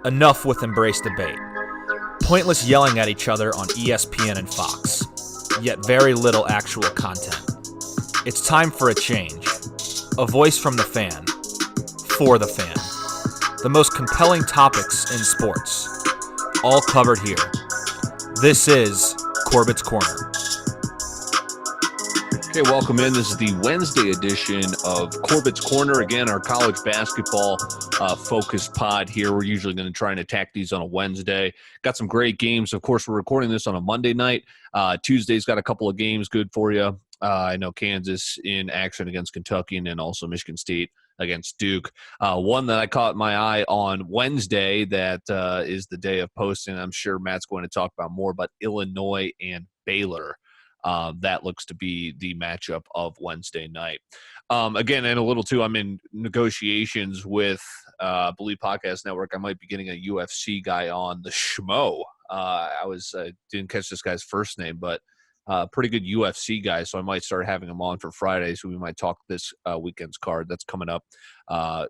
Enough with embrace debate. Pointless yelling at each other on ESPN and Fox, yet very little actual content. It's time for a change. A voice from the fan, for the fan. The most compelling topics in sports, all covered here. This is Corbet's Corner. Okay, welcome in. This is the Wednesday edition of Corbet's Corner. Again, our college basketball focused pod here. We're usually going to try and attack these on a Wednesday. Got some great games. Of course, we're recording this on a Monday night. Tuesday's got a couple of games good for you. I know Kansas in action against Kentucky and then also Michigan State against Duke. One that I caught my eye on Wednesday that is the day of posting. I'm sure Matt's going to talk about more, but Illinois and Baylor. That looks to be the matchup of Wednesday night. Again, and a little too, I'm in negotiations with Believe Podcast Network. I might be getting a UFC guy on, the Schmo. Didn't catch this guy's first name, but pretty good UFC guy, so I might start having him on for Friday, so we might talk this weekend's card that's coming up,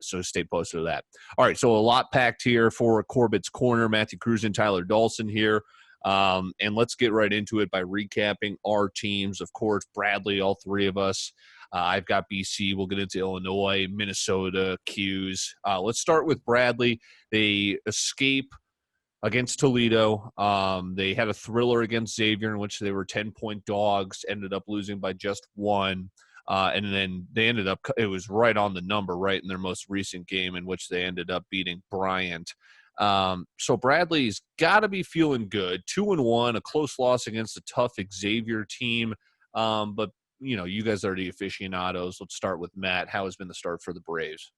so stay posted to that. All right, so a lot packed here for Corbett's Corner. Matthew Cruz and Tyler Dalsin here. And let's get right into it by recapping our teams. Of course, Bradley, all three of us. I've got BC. We'll get into Illinois, Minnesota, Q's. Let's start with Bradley. They escape against Toledo. They had a thriller against Xavier in which they were 10-point dogs, ended up losing by just one. And then they ended up – it was right on the number, right in their most recent game in which they ended up beating Bryant. So Bradley's got to be feeling good. 2-1, a close loss against a tough Xavier team. But, you know, you guys are the aficionados. Let's start with Matt. How has been the start for the Braves?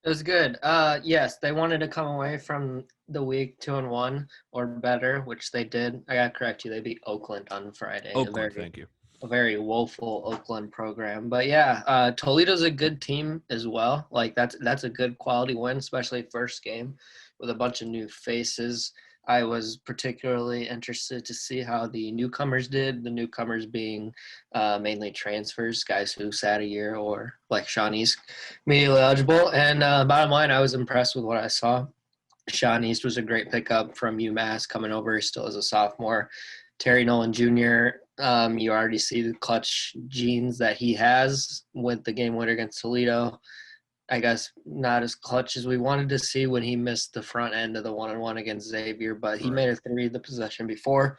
It was good. Yes, they wanted to come away from the week 2-1 or better, which they did. I got to correct you. They beat Oakland on Friday. Thank you. A very woeful Oakland program. But yeah, Toledo's a good team as well. Like that's a good quality win, especially first game with a bunch of new faces. I was particularly interested to see how the newcomers did, the newcomers being mainly transfers, guys who sat a year or like Sean East, immediately eligible. And bottom line, I was impressed with what I saw. Sean East was a great pickup from UMass coming over still as a sophomore. Terry Nolan Jr., you already see the clutch genes that he has with the game winner against Toledo. I guess not as clutch as we wanted to see when he missed the front end of the 1-on-1 against Xavier, but he made a three the possession before.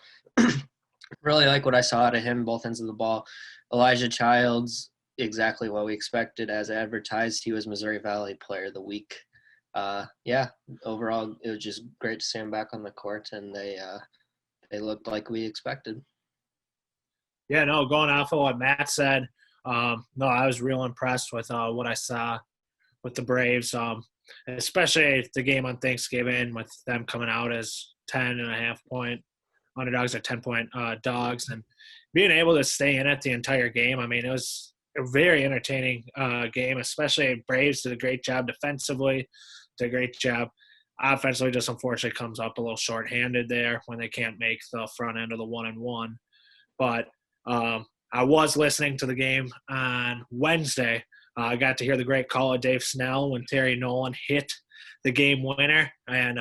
Really like what I saw out of him, both ends of the ball. Elijah Childs, exactly what we expected as advertised. He was Missouri Valley Player of the Week. Overall, it was just great to see him back on the court, and they looked like we expected. Yeah, no, going off of what Matt said, I was real impressed with what I saw with the Braves, especially the game on Thanksgiving with them coming out as 10.5-point underdogs or 10-point dogs and being able to stay in it the entire game. I mean, it was a very entertaining game, especially Braves did a great job defensively, did a great job offensively, just unfortunately comes up a little shorthanded there when they can't make the front end of the 1-on-1. But I was listening to the game on Wednesday. I got to hear the great call of Dave Snell when Terry Nolan hit the game winner, and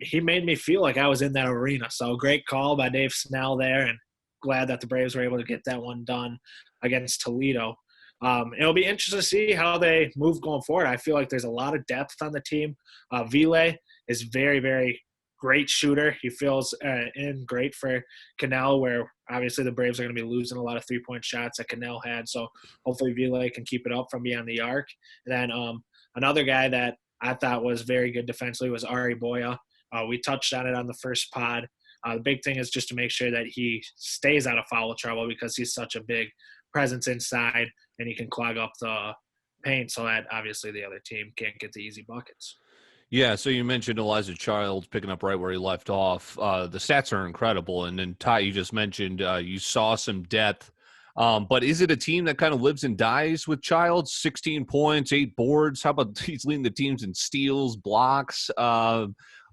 he made me feel like I was in that arena. So great call by Dave Snell there, and glad that the Braves were able to get that one done against Toledo. It'll be interesting to see how they move going forward. I feel like there's a lot of depth on the team. Ville is very, very great shooter. He fills in great for Cannell, where obviously the Braves are going to be losing a lot of three-point shots that Cannell had. So hopefully Ville can keep it up from beyond the arc. And then another guy that I thought was very good defensively was Ari Boya. We touched on it on the first pod. The big thing is just to make sure that he stays out of foul trouble because he's such a big presence inside and he can clog up the paint so that obviously the other team can't get the easy buckets. Yeah, so you mentioned Elijah Childs picking up right where he left off. The stats are incredible. And then, Ty, you just mentioned you saw some depth. But is it a team that kind of lives and dies with Childs? 16 points, 8 boards. How about he's leading the teams in steals, blocks?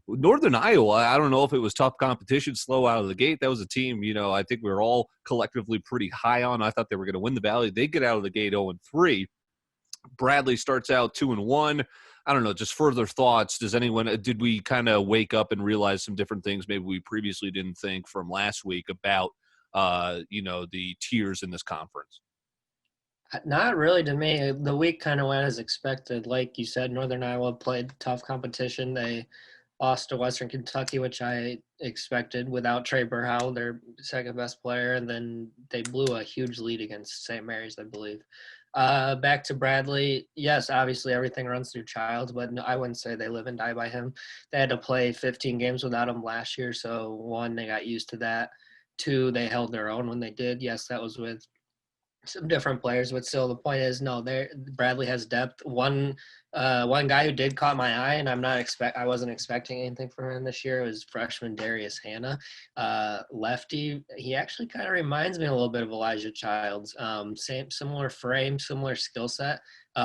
Northern Iowa, I don't know if it was tough competition, slow out of the gate. That was a team, I think we were all collectively pretty high on. I thought they were going to win the Valley. They get out of the gate 0-3. Bradley starts out 2-1. I don't know, just further thoughts. Did we kind of wake up and realize some different things maybe we previously didn't think from last week about, the tiers in this conference? Not really to me. The week kind of went as expected. Like you said, Northern Iowa played tough competition. They lost to Western Kentucky, which I expected without Trey Burhow, their second best player. And then they blew a huge lead against St. Mary's, I believe. Back to Bradley. Yes, obviously everything runs through Childs, but no, I wouldn't say they live and die by him. They had to play 15 games without him last year. So one, they got used to that. Two, they held their own when they did. Yes, that was with some different players, but still the point is Bradley has depth. One guy who did caught my eye, and I wasn't expecting anything from him this year, was freshman Darius Hannah, lefty. He actually kind of reminds me a little bit of Elijah Childs. Similar frame, similar skill set.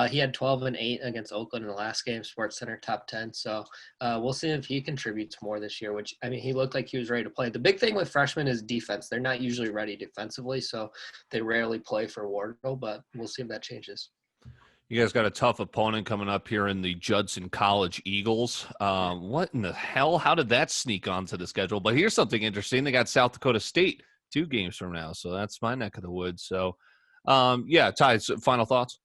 He had 12 and 8 against Oakland in the last game, Sports Center top 10. So we'll see if he contributes more this year, he looked like he was ready to play. The big thing with freshmen is defense. They're not usually ready defensively, so they rarely play for Wardle, but we'll see if that changes. You guys got a tough opponent coming up here in the Judson College Eagles. What in the hell? How did that sneak onto the schedule? But here's something interesting. They got South Dakota State 2 games from now, so that's my neck of the woods. So, Ty, final thoughts?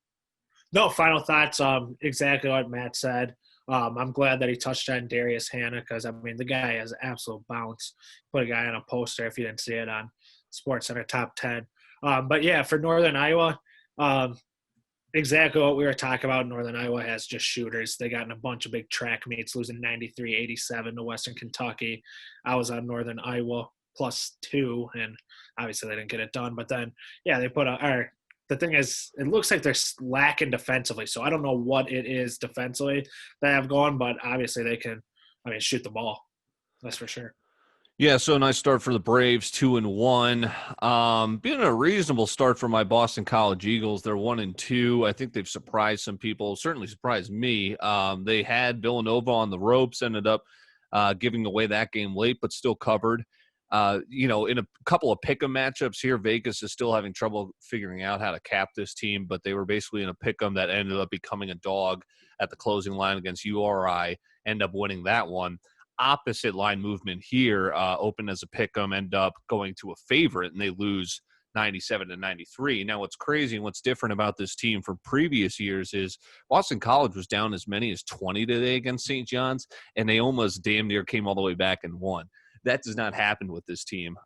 No, final thoughts. Exactly what Matt said. I'm glad that he touched on Darius Hannah because, the guy has absolute bounce. Put a guy on a poster if you didn't see it on Sports Center top 10. But, yeah, for Northern Iowa, exactly what we were talking about. Northern Iowa has just shooters. They got in a bunch of big track meets, losing 93-87 to Western Kentucky. I was on Northern Iowa +2, and obviously they didn't get it done. But then, yeah, they put the thing is, it looks like they're lacking defensively. So I don't know what it is defensively they have going, but obviously they can, shoot the ball. That's for sure. Yeah, so nice start for the Braves, 2-1. Been a reasonable start for my Boston College Eagles. They're 1-2. I think they've surprised some people, certainly surprised me. They had Villanova on the ropes, ended up giving away that game late, but still covered. In a couple of pick'em matchups here, Vegas is still having trouble figuring out how to cap this team, but they were basically in a pick'em that ended up becoming a dog at the closing line against URI, end up winning that one. Opposite line movement here, open as a pick'em, end up going to a favorite, and they lose 97-93. Now, what's crazy and what's different about this team from previous years is Boston College was down as many as 20 today against St. John's, and they almost damn near came all the way back and won. That does not happen with this team.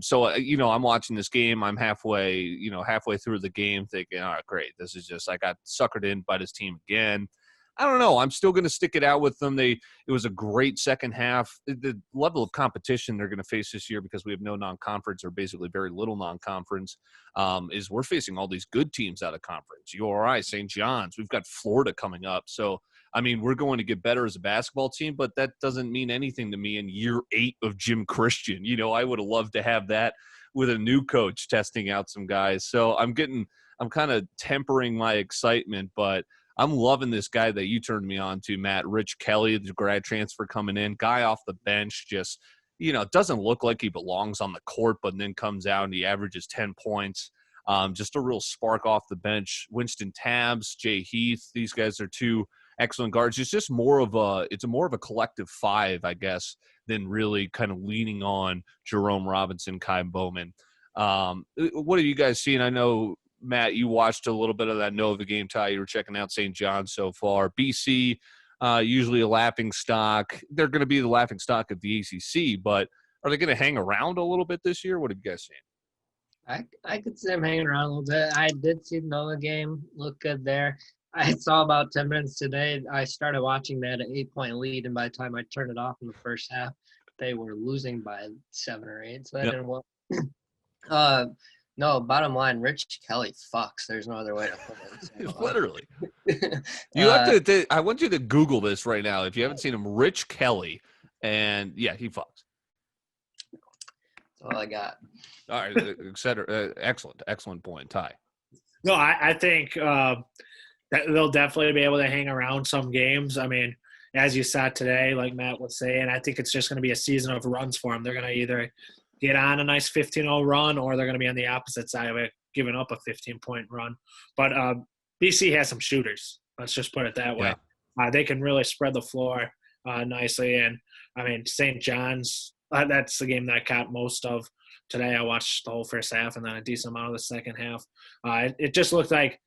So I'm watching this game. I'm halfway through the game thinking, all right, great. This is just, I got suckered in by this team again. I don't know. I'm still going to stick it out with them. It was a great second half. The level of competition they're going to face this year, because we have no non-conference or basically very little non-conference, is we're facing all these good teams out of conference. URI, St. John's. We've got Florida coming up. So, we're going to get better as a basketball team, but that doesn't mean anything to me in year 8 of Jim Christian. I would have loved to have that with a new coach testing out some guys. So I'm kind of tempering my excitement, but I'm loving this guy that you turned me on to, Matt. Rich Kelly, the grad transfer coming in, guy off the bench, just, doesn't look like he belongs on the court, but then comes out and he averages 10 points. Just a real spark off the bench. Winston Tabbs, Jay Heath, these guys are 2 excellent guards. It's just more of a collective 5, I guess, than really kind of leaning on Jerome Robinson, Kai Bowman. What have you guys seen? I know, Matt, you watched a little bit of that Nova game. Ty, you were checking out St. John's so far. BC, usually a laughing stock. They're going to be the laughing stock of the ACC, but are they going to hang around a little bit this year? What have you guys seen? I could see them hanging around a little bit. I did see the Nova game. Look good there. I saw about 10 minutes today. I started watching that at 8-point lead, and by the time I turned it off in the first half, they were losing by 7 or 8. So that didn't work. No, bottom line, Rich Kelly fucks. There's no other way to put it. Literally. You have to. I want you to Google this right now if you haven't seen him. Rich Kelly, and yeah, he fucks. That's all I got. All right, et cetera. Excellent point, Ty. No, I think that they'll definitely be able to hang around some games. As you saw today, like Matt was saying, I think it's just going to be a season of runs for them. They're going to either get on a nice 15-0 run, or they're going to be on the opposite side of it, giving up a 15-point run. But BC has some shooters. Let's just put it that way. They can really spread the floor nicely. And, I mean, St. John's, that's the game that I caught most of today. I watched the whole first half and then a decent amount of the second half. It just looked like,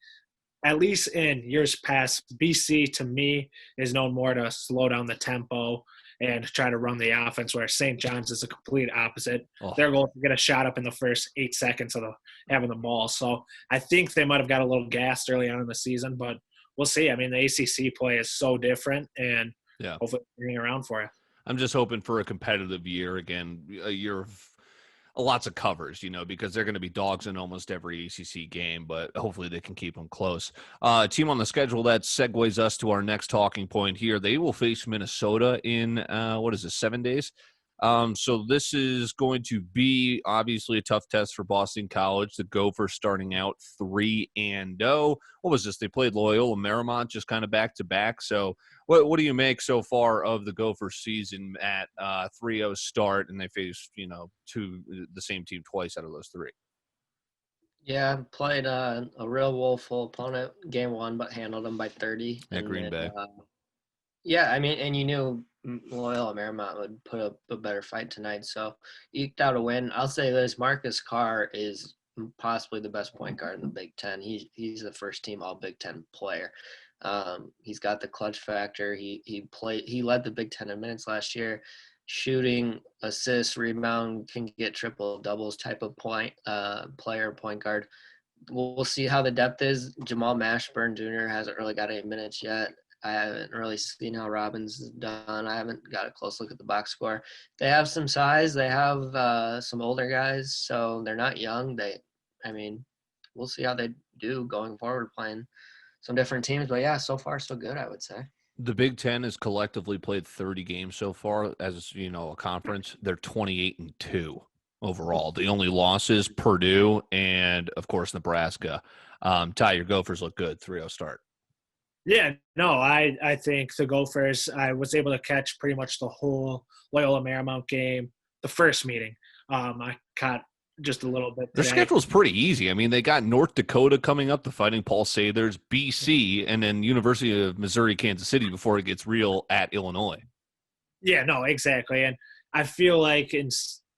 at least in years past, BC to me is known more to slow down the tempo and try to run the offense, where St. John's is the complete opposite. Their goal is to get a shot up in the first 8 seconds of having the ball. So I think they might have got a little gassed early on in the season, but we'll see. I mean, the ACC play is so different, and hopefully it's hanging around for you. I'm just hoping for a competitive year again, a year of lots of covers, because they're going to be dogs in almost every ACC game, but hopefully they can keep them close. Team on the schedule that segues us to our next talking point here. They will face Minnesota in, 7 days? So this is going to be obviously a tough test for Boston College. The Gophers starting out 3-0. What was this? They played Loyola Marymount just kind of back to back. So what do you make so far of the Gophers season at 3-0 start, and they faced the same team twice out of those three? Yeah, played a real woeful opponent game one, but handled them by 30 at Green Bay. Yeah, I mean, and you knew Loyola Marymount would put up a better fight tonight, so eked out a win. I'll say this: Marcus Carr is possibly the best point guard in the Big Ten. He's the first team All Big Ten player. He's got the clutch factor. He led the Big Ten in minutes last year. Shooting, assists, rebound, can get triple doubles type of point guard. We'll see how the depth is. Jamal Mashburn Jr. hasn't really got any minutes yet. I haven't really seen how Robbins is done. I haven't got a close look at the box score. They have some size. They have some older guys, so they're not young. We'll see how they do going forward playing some different teams. But, yeah, so far so good, I would say. The Big Ten has collectively played 30 games so far as, a conference. They're 28-2 overall. The only losses, Purdue and, of course, Nebraska. Ty, your Gophers look good, 3-0 start. Yeah, no, I think the Gophers, I was able to catch pretty much the whole Loyola Marymount game, the first meeting. I caught just a little bit today. Their schedule's pretty easy. I mean, they got North Dakota coming up, the Fighting Paul Sathers, BC, and then University of Missouri, Kansas City before it gets real at Illinois. Yeah, no, exactly. And I feel like in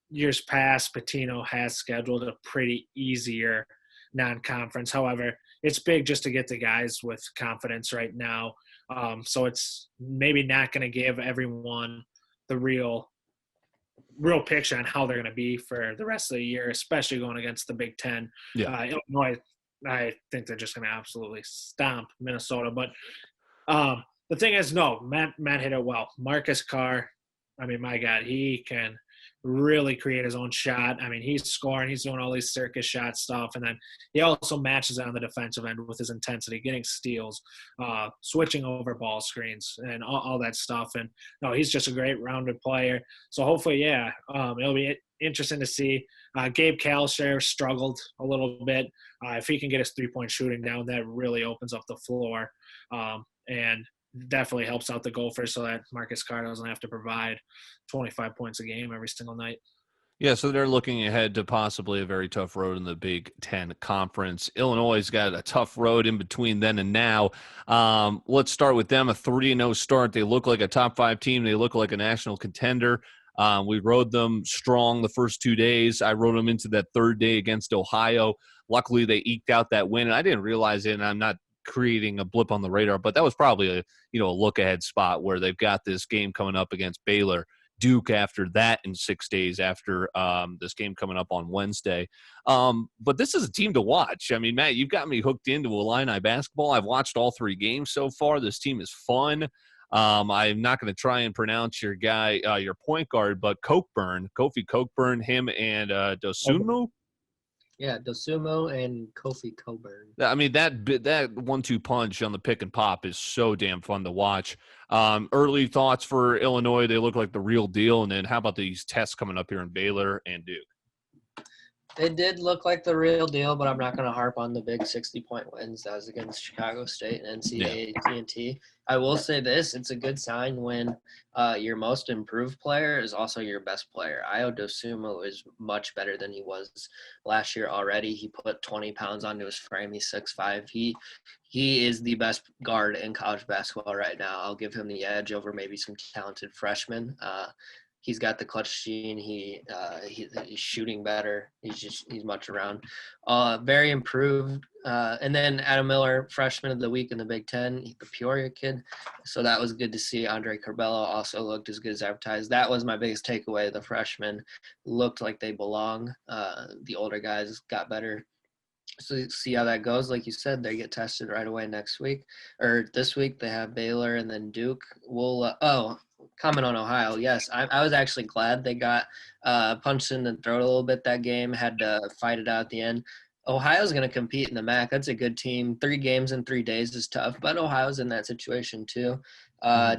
years past, Pitino has scheduled a pretty easier non-conference. However, it's big just to get the guys with confidence right now. So it's maybe not going to give everyone the real picture on how they're going to be for the rest of the year, especially going against the Big Ten. Yeah. Illinois, I think they're just going to absolutely stomp Minnesota. But the thing is, no, Matt hit it well. Marcus Carr, I mean, my God, he can really create his own shot. I mean, he's scoring, he's doing all these circus shot stuff, and then he also matches it on the defensive end with his intensity, getting steals, switching over ball screens, and all that stuff. And no, he's just a great rounded player. So hopefully, it'll be interesting to see. Gabe Kalsher struggled a little bit. If he can get his three-point shooting down, that really opens up the floor. And definitely helps out the Gophers so that Marcus Carr doesn't have to provide 25 points a game every single night. Yeah, so they're looking ahead to possibly a very tough road in the Big Ten Conference. Illinois' got a tough road in between then and now. Let's start with them, a 3-0 start. They look like a top 5 team. They look like a national contender. We rode them strong the first 2 days. I rode them into that third day against Ohio. Luckily, they eked out that win, and I didn't realize it, and I'm not creating a blip on the radar, but that was probably a look ahead spot where they've got this game coming up against Baylor, Duke after that in 6 days after this game coming up on Wednesday. But this is a team to watch. I mean, Matt, you've got me hooked into Illini basketball. I've watched all 3 games so far. This team is fun. I'm not going to try and pronounce your guy, your point guard, but Kofi Cockburn, him and Dosunmu. Yeah, Dosumo and Kofi Cockburn. I mean, that 1-2 punch on the pick and pop is so damn fun to watch. Early thoughts for Illinois, they look like the real deal. And then how about these tests coming up here in Baylor and Duke? It did look like the real deal, but I'm not going to harp on the big 60-point wins. That was against Chicago State and NCAA TNT. I will say this: it's a good sign when your most improved player is also your best player. Io DeSumo is much better than he was last year already. He put 20 pounds onto his frame. He's 6'5". He is the best guard in college basketball right now. I'll give him the edge over maybe some talented freshmen. He's got the clutch gene. He's shooting better. He's much around. Very improved. And then Adam Miller, freshman of the week in the Big Ten, the Peoria kid. So that was good to see. Andre Corbello also looked as good as advertised. That was my biggest takeaway. The freshmen looked like they belong. The older guys got better. So see how that goes. Like you said, they get tested right away next week. Or this week they have Baylor and then Duke. We'll comment on Ohio. Yes, I was actually glad they got punched in the throat a little bit that game, had to fight it out at the end. Ohio's going to compete in the MAC. That's a good team. 3 games in 3 days is tough, but Ohio's in that situation too.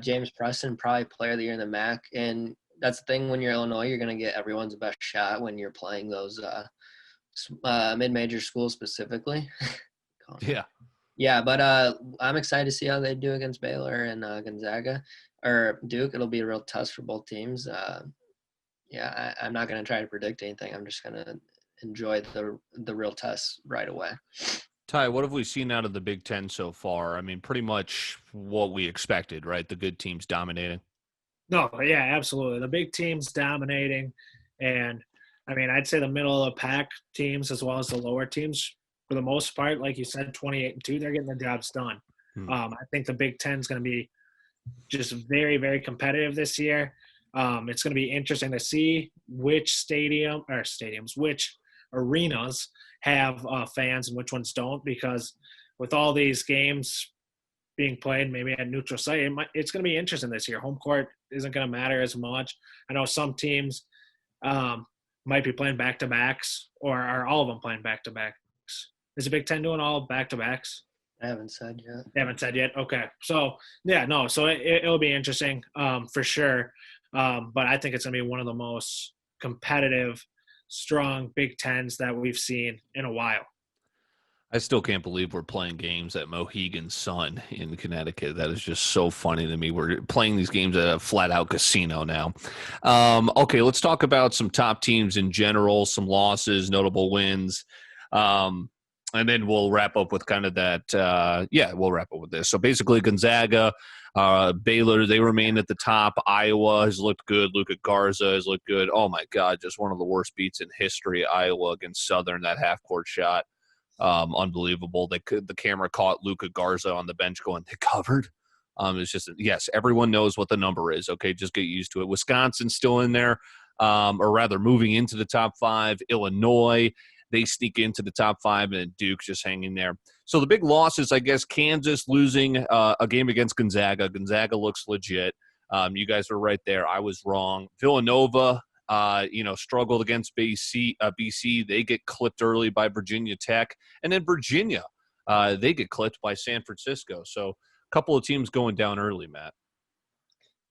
James Preston, probably player of the year in the MAC. And that's the thing, when you're Illinois, you're going to get everyone's best shot when you're playing those mid-major schools specifically. Yeah, but I'm excited to see how they do against Baylor and Gonzaga or Duke. It'll be a real test for both teams. I'm not going to try to predict anything. I'm just going to enjoy the real test right away. Ty, what have we seen out of the Big Ten so far? I mean, pretty much what we expected, right? The good teams dominating. No, yeah, absolutely. The big teams dominating, and I mean, I'd say the middle of the pack teams as well as the lower teams, for the most part, like you said, 28-2, they're getting the jobs done. I think the Big Ten is going to be just very, very competitive this year. It's going to be interesting to see which which arenas have fans and which ones don't, because with all these games being played maybe at neutral site, it's going to be interesting this year. Home court isn't going to matter as much. I know some teams might be playing back-to-backs, or are all of them playing back-to-backs? Is the Big Ten doing all back-to-backs? I haven't said yet. Haven't said yet? Okay. So, yeah, no. So it'll be interesting for sure. But I think it's going to be one of the most competitive, strong Big Tens that we've seen in a while. I still can't believe we're playing games at Mohegan Sun in Connecticut. That is just so funny to me. We're playing these games at a flat-out casino now. Okay, let's talk about some top teams in general, some losses, notable wins, and then we'll wrap up with kind of that. We'll wrap up with this. So basically, Gonzaga, Baylor, they remain at the top. Iowa has looked good. Luka Garza has looked good. Oh, my God, just one of the worst beats in history. Iowa against Southern, that half-court shot. Unbelievable. The camera caught Luka Garza on the bench going, they covered. It's just, yes, everyone knows what the number is. Okay, just get used to it. Wisconsin's still in there, or rather moving into the top 5. Illinois, they sneak into the top 5, and Duke just hanging there. So the big losses, I guess, Kansas losing a game against Gonzaga. Gonzaga looks legit. You guys were right there. I was wrong. Villanova, struggled against BC. They get clipped early by Virginia Tech. And then Virginia, they get clipped by San Francisco. So a couple of teams going down early, Matt.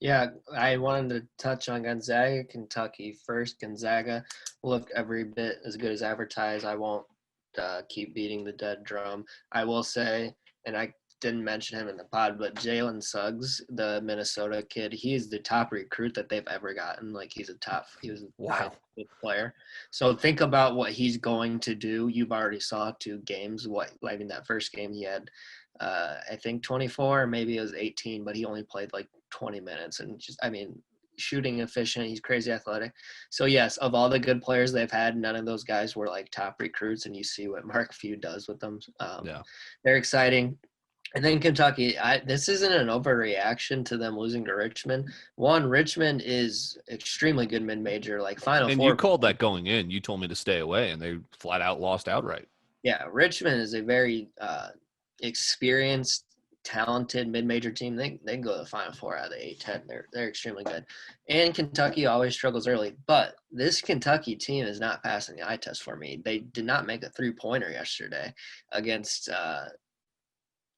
Yeah, I wanted to touch on Gonzaga, Kentucky first. Gonzaga look every bit as good as advertised. I won't keep beating the dead drum. I will say, and I didn't mention him in the pod, but Jalen Suggs, the Minnesota kid, he's the top recruit that they've ever gotten. Like, he was a top player. So think about what he's going to do. You've already saw 2 games. That first game he had, I think 24, maybe it was 18, but he only played like 20 minutes. And just, shooting efficient. He's crazy athletic. So yes, of all the good players they've had, none of those guys were like top recruits. And you see what Mark Few does with them. They're exciting. And then Kentucky, this isn't an overreaction to them losing to Richmond. One, Richmond is extremely good mid-major, like Final Four. And you called that going in. You told me to stay away, and they flat out lost outright. Yeah, Richmond is a very experienced, talented mid-major team. They can go to the Final Four out of the A10. They're extremely good. And Kentucky always struggles early. But this Kentucky team is not passing the eye test for me. They did not make a three-pointer yesterday against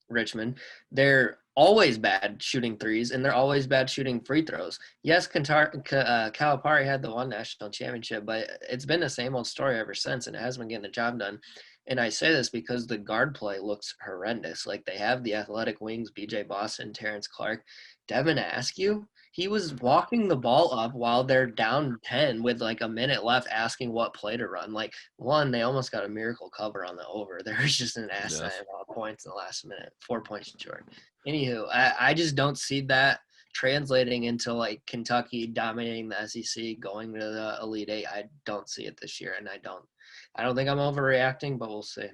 Richmond. They're always bad shooting threes, and they're always bad shooting free throws. Yes, Calipari had the one national championship, but it's been the same old story ever since, and it hasn't been getting the job done. And I say this because the guard play looks horrendous. Like, they have the athletic wings, BJ Boston, Terrence Clark. Devin Askew, he was walking the ball up while they're down 10 with like a minute left, asking what play to run. Like, one, they almost got a miracle cover on the over. There was just an asinine amount of points in the last minute, 4 points short. Anywho, I just don't see that translating into like Kentucky dominating the SEC, going to the Elite Eight. I don't see it this year, and I don't think I'm overreacting, but we'll see.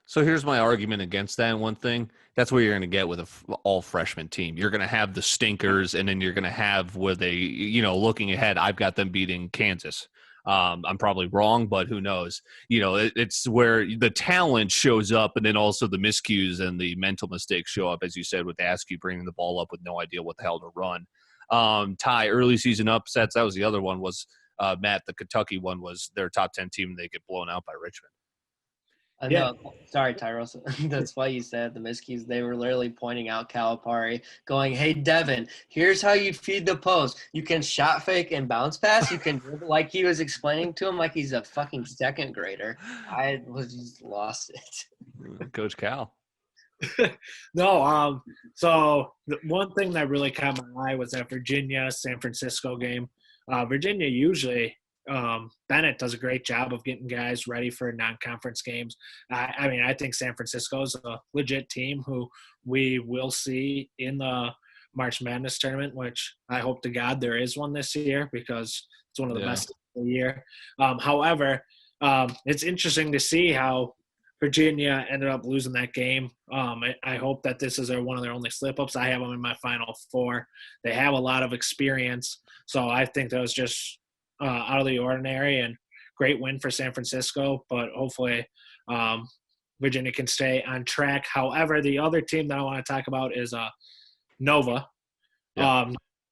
So here's my argument against that. One thing, that's what you're going to get with an all freshman team. You're going to have the stinkers, and then you're going to have with a, looking ahead, I've got them beating Kansas. I'm probably wrong, but who knows? It's where the talent shows up, and then also the miscues and the mental mistakes show up, as you said, with Askew bringing the ball up with no idea what the hell to run. Ty, early season upsets, that was the other one, was Matt, the Kentucky one was their top 10 team, and they get blown out by Richmond. No, sorry, Tyros. That's why you said the miscues. They were literally pointing out Calipari, going, "Hey, Devin, here's how you feed the post. You can shot fake and bounce pass. You can," like he was explaining to him like he's a fucking second grader. I was just lost it. Coach Cal. No, so the one thing that really caught my eye was that Virginia-San Francisco game. Virginia usually Bennett does a great job of getting guys ready for non-conference games. I think San Francisco is a legit team who we will see in the March Madness tournament, which I hope to God there is one this year because it's one of the best of the year. However, it's interesting to see how Virginia ended up losing that game. I hope that this is one of their only slip-ups. I have them in my Final Four. They have a lot of experience, so I think that was just out of the ordinary and great win for San Francisco, but hopefully Virginia can stay on track. However, the other team that I want to talk about is Nova,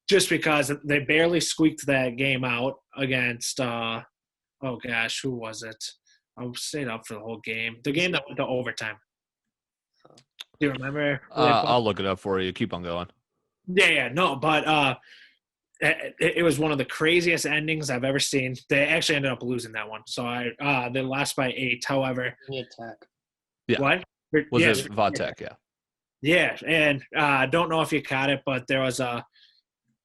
just because they barely squeaked that game out against who was it? I stayed up for the whole game. The game that went to overtime. Do you remember? I'll look it up for you. Keep on going. But it was one of the craziest endings I've ever seen. They actually ended up losing that one. So they lost by 8. However, Attack. Yeah. What? Was it Vatek? Yeah. Yeah, and I don't know if you caught it, but there was a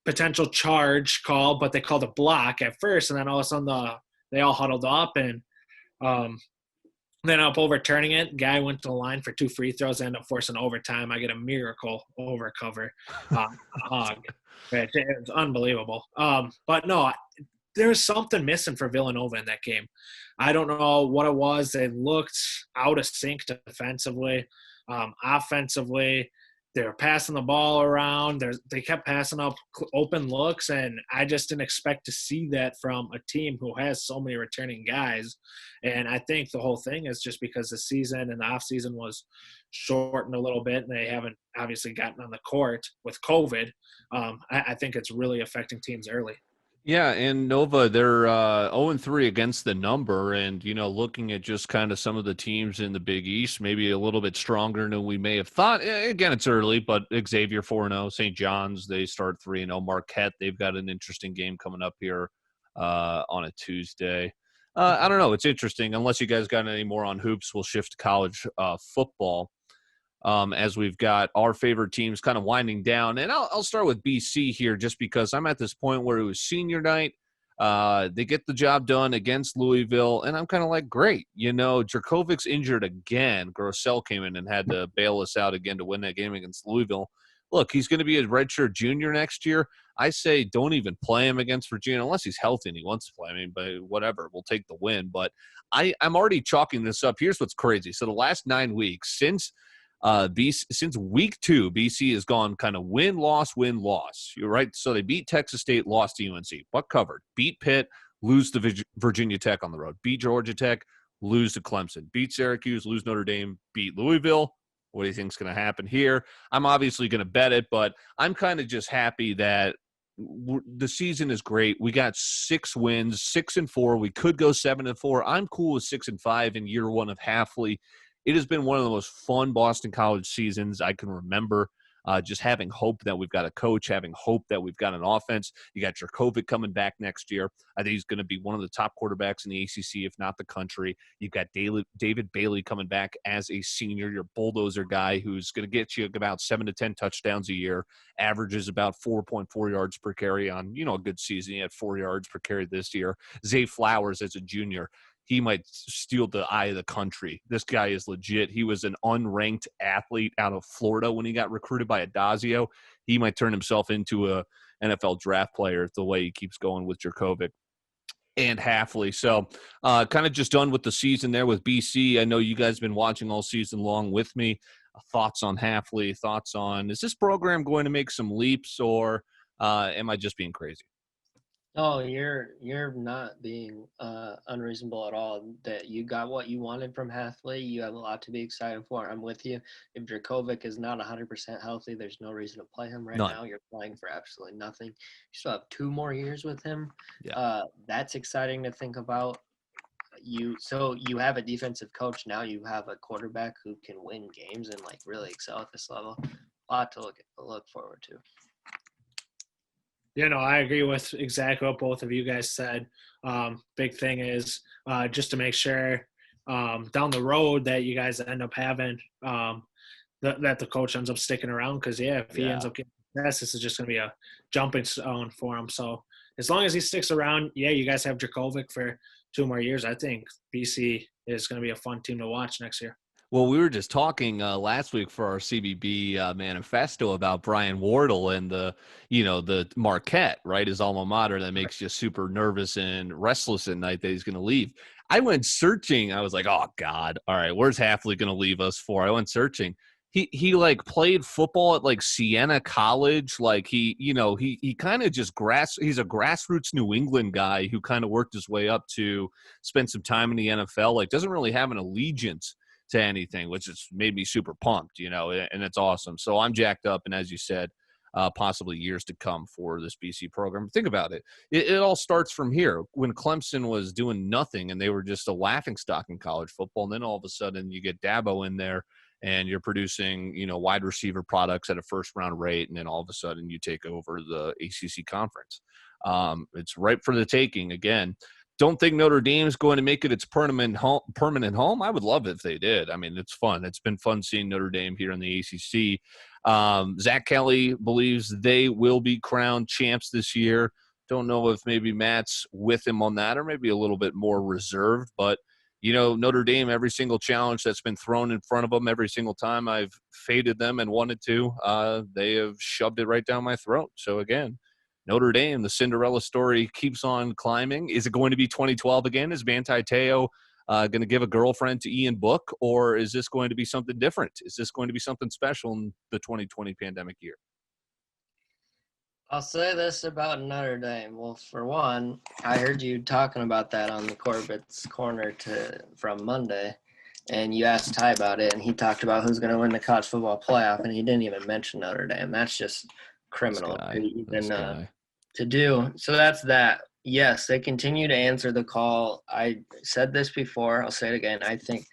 potential charge call, but they called a block at first, and then all of a sudden they all huddled up and then up overturning it. Guy went to the line for 2 free throws, ended up forcing overtime. I get a miracle over cover hog. It was unbelievable. But no, there was something missing for Villanova in that game. I don't know what it was. They looked out of sync defensively. Offensively, they were passing the ball around. They kept passing up open looks, and I just didn't expect to see that from a team who has so many returning guys. And I think the whole thing is just because the season and the offseason was shortened a little bit, and they haven't obviously gotten on the court with COVID. I think it's really affecting teams early. Yeah, and Nova, they're 0-3 against the number, and, looking at just kind of some of the teams in the Big East, maybe a little bit stronger than we may have thought. Again, it's early, but Xavier 4-0, St. John's, they start 3-0. Marquette, they've got an interesting game coming up here on a Tuesday. I don't know. It's interesting. Unless you guys got any more on hoops, we'll shift to college football. As we've got our favorite teams kind of winding down. And I'll start with BC here just because I'm at this point where it was senior night. They get the job done against Louisville, and I'm kind of like, great. Jerkovic's injured again. Grossell came in and had to bail us out again to win that game against Louisville. Look, he's going to be a redshirt junior next year. I say don't even play him against Virginia unless he's healthy and he wants to play. But whatever, we'll take the win. But I'm already chalking this up. Here's what's crazy. So the last 9 weeks since week 2, BC has gone kind of win, loss. You're right. So they beat Texas State, lost to UNC, but covered. Beat Pitt, lose to Virginia Tech on the road. Beat Georgia Tech, lose to Clemson. Beat Syracuse, lose Notre Dame, beat Louisville. What do you think is going to happen here? I'm obviously going to bet it, but I'm kind of just happy that the season is great. We got 6 wins, 6-4. We could go 7-4. I'm cool with 6-5 in year 1 of Hafley. It has been one of the most fun Boston College seasons I can remember. just having hope that we've got a coach, having hope that we've got an offense. You got Corbet coming back next year. I think he's going to be one of the top quarterbacks in the ACC, if not the country. You've got David Bailey coming back as a senior, your bulldozer guy who's going to get you about 7 to 10 touchdowns a year, averages about 4.4 yards per carry on, a good season. He had 4 yards per carry this year. Zay Flowers as a junior, he might steal the eye of the country. This guy is legit. He was an unranked athlete out of Florida when he got recruited by Adazio. He might turn himself into a NFL draft player the way he keeps going with Jurkovec and Hafley. So kind of just done with the season there with BC. I know you guys have been watching all season long with me. Thoughts on Hafley, thoughts on, is this program going to make some leaps, or am I just being crazy? Oh, you're not being unreasonable at all. That you got what you wanted from Hafley. You have a lot to be excited for. I'm with you. If Jurkovec is not 100% healthy, there's no reason to play him right now. You're playing for absolutely nothing. You still have 2 more years with him. Yeah. That's exciting to think about. So you have a defensive coach now. You have a quarterback who can win games and really excel at this level. A lot to look forward to. I agree with exactly what both of you guys said. Big thing is just to make sure down the road that you guys end up having that the coach ends up sticking around. Because, if he ends up getting this is just going to be a jumping stone for him. So as long as he sticks around, you guys have Jurkovec for 2 more years. I think BC is going to be a fun team to watch next year. Well, we were just talking last week for our CBB manifesto about Brian Wardle and the Marquette, right, his alma mater, that makes you super nervous and restless at night that he's going to leave. I went searching. I was like, oh, God, all right, where's Hafley going to leave us for? I went searching. He played football at Siena College. He kind of just he's a grassroots New England guy who kind of worked his way up to spend some time in the NFL. Doesn't really have an allegiance to anything, which has made me super pumped, and it's awesome. So I'm jacked up, and as you said, possibly years to come for this BC program. Think about it. It all starts from here. When Clemson was doing nothing and they were just a laughingstock in college football, and then all of a sudden you get Dabo in there and you're producing, wide receiver products at a first-round rate, and then all of a sudden you take over the ACC conference. It's ripe for the taking again. Don't think Notre Dame is going to make it its permanent home. I would love it if they did. I mean, it's fun. It's been fun seeing Notre Dame here in the ACC. Zach Kelly believes they will be crowned champs this year. Don't know if maybe Matt's with him on that or maybe a little bit more reserved. But, Notre Dame, every single challenge that's been thrown in front of them, every single time I've faded them and wanted to, they have shoved it right down my throat. So, again, Notre Dame, the Cinderella story keeps on climbing. Is it going to be 2012 again? Is Manti Te'o going to give a girlfriend to Ian Book, or is this going to be something different? Is this going to be something special in the 2020 pandemic year? I'll say this about Notre Dame. Well, for one, I heard you talking about that on the Corbet's Corner from Monday, and you asked Ty about it, and he talked about who's going to win the college football playoff, and he didn't even mention Notre Dame. That's just criminal to do. So that's that. Yes, they continue to answer the call. I said this before. I'll say it again. I think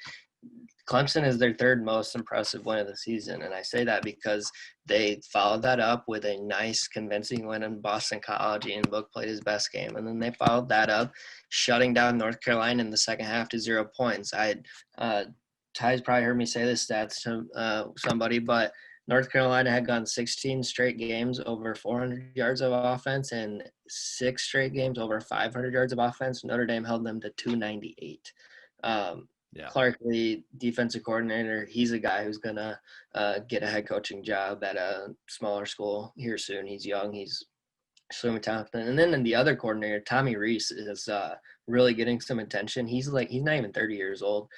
Clemson is their 3rd most impressive win of the season, and I say that because they followed that up with a nice, convincing win in Boston College. Ian Book played his best game, and then they followed that up, shutting down North Carolina in the second half to 0 points. Ty's probably heard me say this stats to somebody, but North Carolina had gone 16 straight games over 400 yards of offense and 6 straight games over 500 yards of offense. Notre Dame held them to 298. Clark Lee, defensive coordinator, he's a guy who's going to get a head coaching job at a smaller school here soon. He's young. He's extremely talented. And then the other coordinator, Tommy Rees, is really getting some attention. He's not even 30 years old.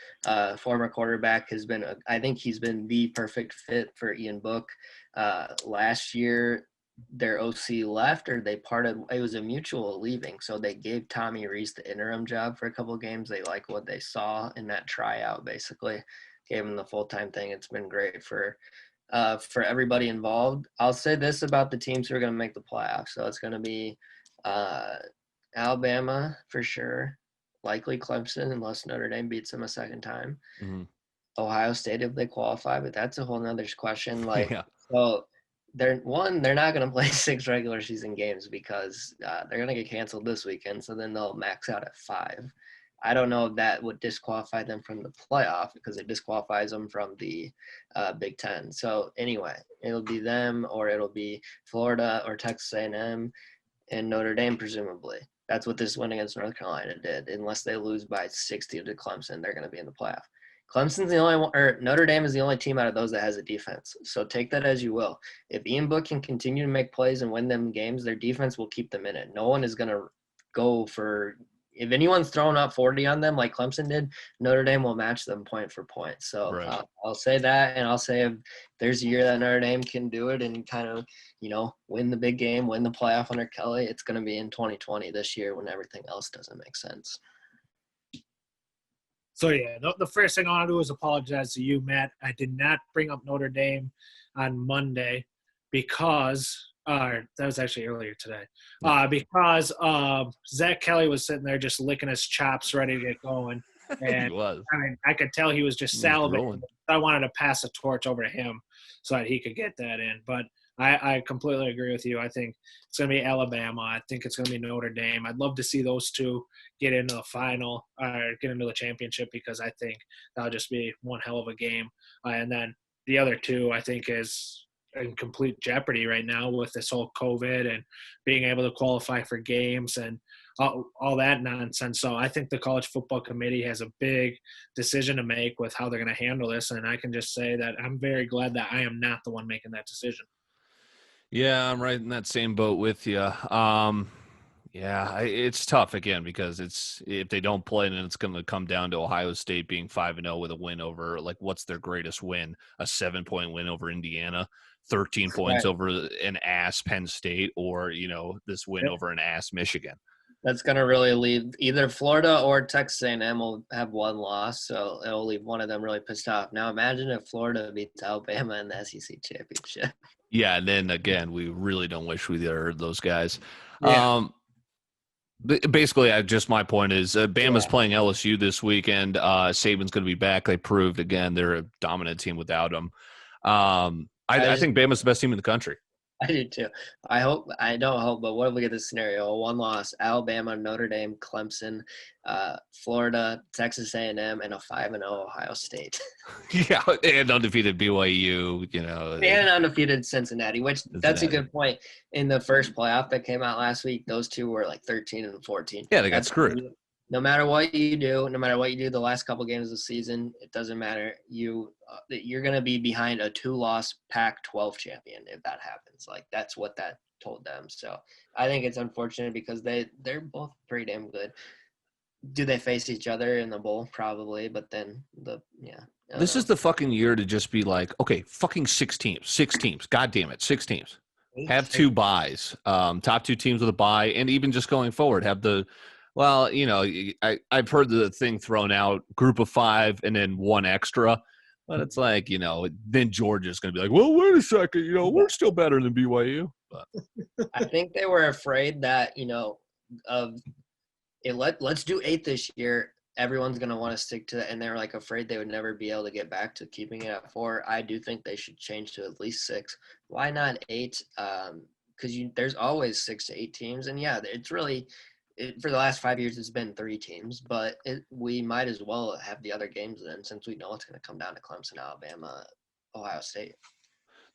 Former quarterback I think he's been the perfect fit for Ian Book. Last year, their OC left, or they parted. It was a mutual leaving, so they gave Tommy Rees the interim job for a couple of games. They like what they saw in that tryout, basically. Gave him the full-time thing. It's been great for everybody involved. I'll say this about the teams who are going to make the playoffs. So it's going to be Alabama for sure, likely Clemson unless Notre Dame beats them a second time. Mm-hmm. Ohio State if they qualify, but that's a whole nother question. So they're not going to play 6 regular season games because they're going to get canceled this weekend. So then they'll max out at 5. I don't know if that would disqualify them from the playoff because it disqualifies them from the Big Ten. So anyway, it'll be them or it'll be Florida or Texas A&M and Notre Dame, presumably. That's what this win against North Carolina did. Unless they lose by 60 to Clemson, they're going to be in the playoff. Clemson's the only one, or Notre Dame is the only team out of those that has a defense. So take that as you will. If Ian Book can continue to make plays and win them games, their defense will keep them in it. No one is going to go for – if anyone's throwing up 40 on them like Clemson did, Notre Dame will match them point for point. So Right. I'll say that, and I'll say if there's a year that Notre Dame can do it and kind of, win the big game, win the playoff under Kelly, it's going to be in 2020 this year when everything else doesn't make sense. So, yeah, the first thing I want to do is apologize to you, Matt. I did not bring up Notre Dame on Monday because that was actually earlier today, because Zach Kelly was sitting there just licking his chops ready to get going. And He was. I mean, I could tell he was just salivating. I wanted to pass the torch over to him so that he could get that in. But I completely agree with you. I think it's going to be Alabama. I think it's going to be Notre Dame. I'd love to see those two get into the final or get into the championship because I think that'll just be one hell of a game. And then the other two, I think, is in complete jeopardy right now with this whole COVID and being able to qualify for games and all that nonsense. So I think the college football committee has a big decision to make with how they're going to handle this. And I can just say that I'm very glad that I am not the one making that decision. Yeah, I'm right in that same boat with you. Yeah, it's tough again because if they don't play, then it's going to come down to Ohio State being 5-0 with a win over, like, what's their greatest win? A 7-point win over Indiana, 13 points over an ass Penn State, or this win over an ass Michigan. That's going to really leave either Florida or Texas A&M will have one loss, so it'll leave one of them really pissed off. Now imagine if Florida beats Alabama in the SEC championship. Yeah, and then again, we really don't wish we heard those guys. Yeah. Basically, my point is Bama's playing LSU this weekend. Saban's going to be back. They proved, again, they're a dominant team without him. I think Bama's the best team in the country. I do too. I don't hope, but what if we get this scenario? A one loss, Alabama, Notre Dame, Clemson, Florida, Texas A&M, and a 5-0 Ohio State. Yeah, and undefeated BYU, And undefeated Cincinnati, which that's a good point. In the first playoff that came out last week, those two were like 13 and 14. Yeah, they got screwed. No matter what you do the last couple games of the season, it doesn't matter. You're going to be behind a 2-loss Pac-12 champion if that happens. Like, that's what that told them. So I think it's unfortunate because they're both pretty damn good. Do they face each other in the bowl? Probably, but then This is the fucking year to just be like, okay, fucking 6 teams. God damn it, 6 teams. Have 2 buys. Top 2 teams with a bye, and even just going forward, have the – well, I've heard the thing thrown out, group of 5 and then 1 extra. But it's like, then Georgia's going to be like, well, wait a second, we're still better than BYU. But I think they were afraid that, let's do 8 this year. Everyone's going to want to stick to that. And they were like afraid they would never be able to get back to keeping it at 4. I do think they should change to at least 6. Why not 8? Because there's always 6 to 8 teams. And yeah, it's really – for the last 5 years, it's been 3 teams, but we might as well have the other games then since we know it's going to come down to Clemson, Alabama, Ohio State.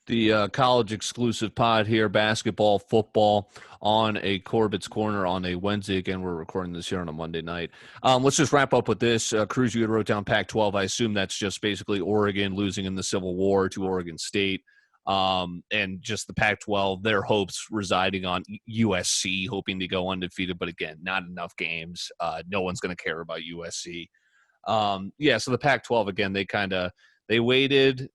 The college exclusive pod here, basketball, football on a Corbet's Corner on a Wednesday. Again, we're recording this here on a Monday night. Let's just wrap up with this. Cruz, you had wrote down Pac-12. I assume that's just basically Oregon losing in the Civil War to Oregon State. And just the Pac-12, their hopes residing on USC, hoping to go undefeated, but again, not enough games. No one's going to care about USC. So the Pac-12, again, they waited,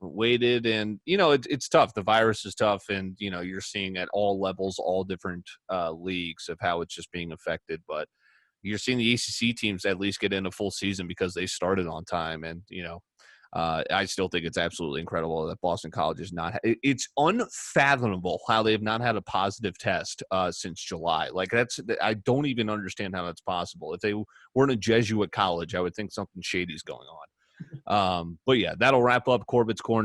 and, it's tough. The virus is tough, and, you're seeing at all levels, all different leagues of how it's just being affected, but you're seeing the ACC teams at least get in a full season because they started on time, and, I still think it's absolutely incredible that Boston College is not – it's unfathomable how they have not had a positive test since July. Like, I don't even understand how that's possible. If they weren't a Jesuit college, I would think something shady is going on. But, yeah, that'll wrap up Corbett's Corner.